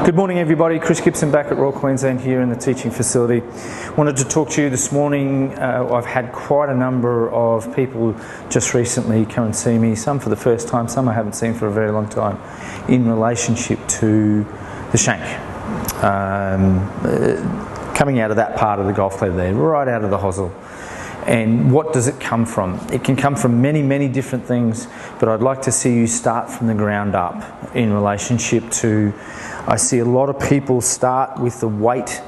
Good morning everybody, Chris Gibson back at Royal Queensland here in the teaching facility. Wanted to talk to you this morning. I've had quite a number of people just recently come and see me, some for the first time, some I haven't seen for a very long time, in relationship to the shank. Coming out of that part of the golf club there, right out of the hosel. And what does it come from? It can come from many different things, but I'd like to see you start from the ground up in relationship to, I see a lot of people start with the weight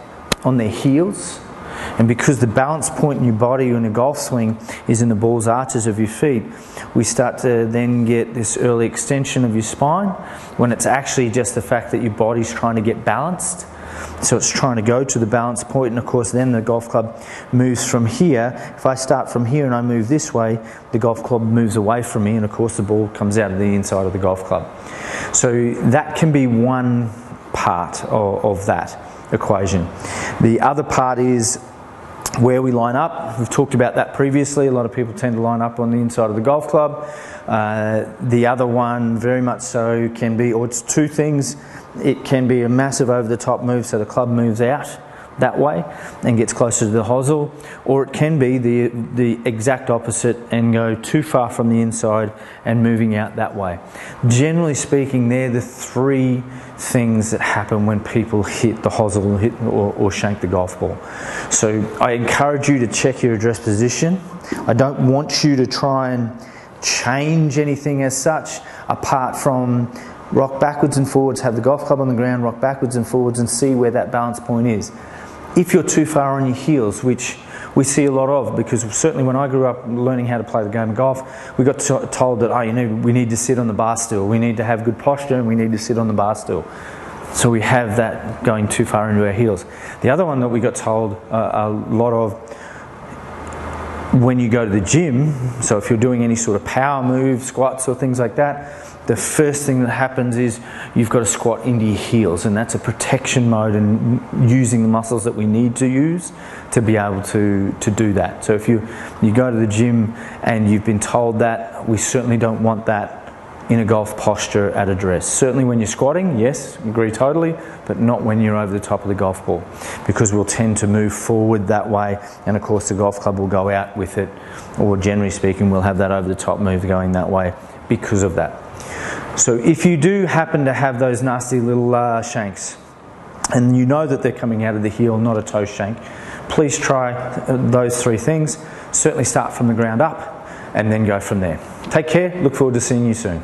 on their heels, and because the balance point in your body in a golf swing is in the ball's arches of your feet, we start to then get this early extension of your spine when it's actually just the fact that your body's trying to get balanced. So it's trying to go to the balance point, and of course then the golf club moves from here. If I start from here and I move this way, the golf club moves away from me, and of course the ball comes out of the inside of the golf club. So that can be one part of that equation. The other part is where we line up. We've talked about that previously. A lot of people tend to line up on the inside of the golf club. The other one, very much so, can be, or it's two things. It can be a massive over-the-top move, so the club moves out that way and gets closer to the hosel, or it can be the exact opposite and go too far from the inside and moving out that way. Generally speaking, they're the three things that happen when people hit the hosel or shank the golf ball. So I encourage you to check your address position. I don't want you to try and change anything as such, apart from rock backwards and forwards, have the golf club on the ground, rock backwards and forwards and see where that balance point is. If you're too far on your heels, which we see a lot of, because certainly when I grew up learning how to play the game of golf, we got told that, we need to sit on the bar stool, we need to have good posture and we need to sit on the bar stool. So we have that going too far into our heels. The other one that we got told a lot of, when you go to the gym, so if you're doing any sort of power move, squats or things like that, the first thing that happens is you've got to squat into your heels, and that's a protection mode and using the muscles that we need to use to be able to do that. So if you go to the gym and you've been told that, we certainly don't want that in a golf posture at address. Certainly when you're squatting, yes, agree totally, but not when you're over the top of the golf ball, because we'll tend to move forward that way, and of course the golf club will go out with it, or generally speaking we'll have that over the top move going that way because of that. So if you do happen to have those nasty little shanks, and you know that they're coming out of the heel, not a toe shank, please try those three things. Certainly start from the ground up and then go from there. Take care, look forward to seeing you soon.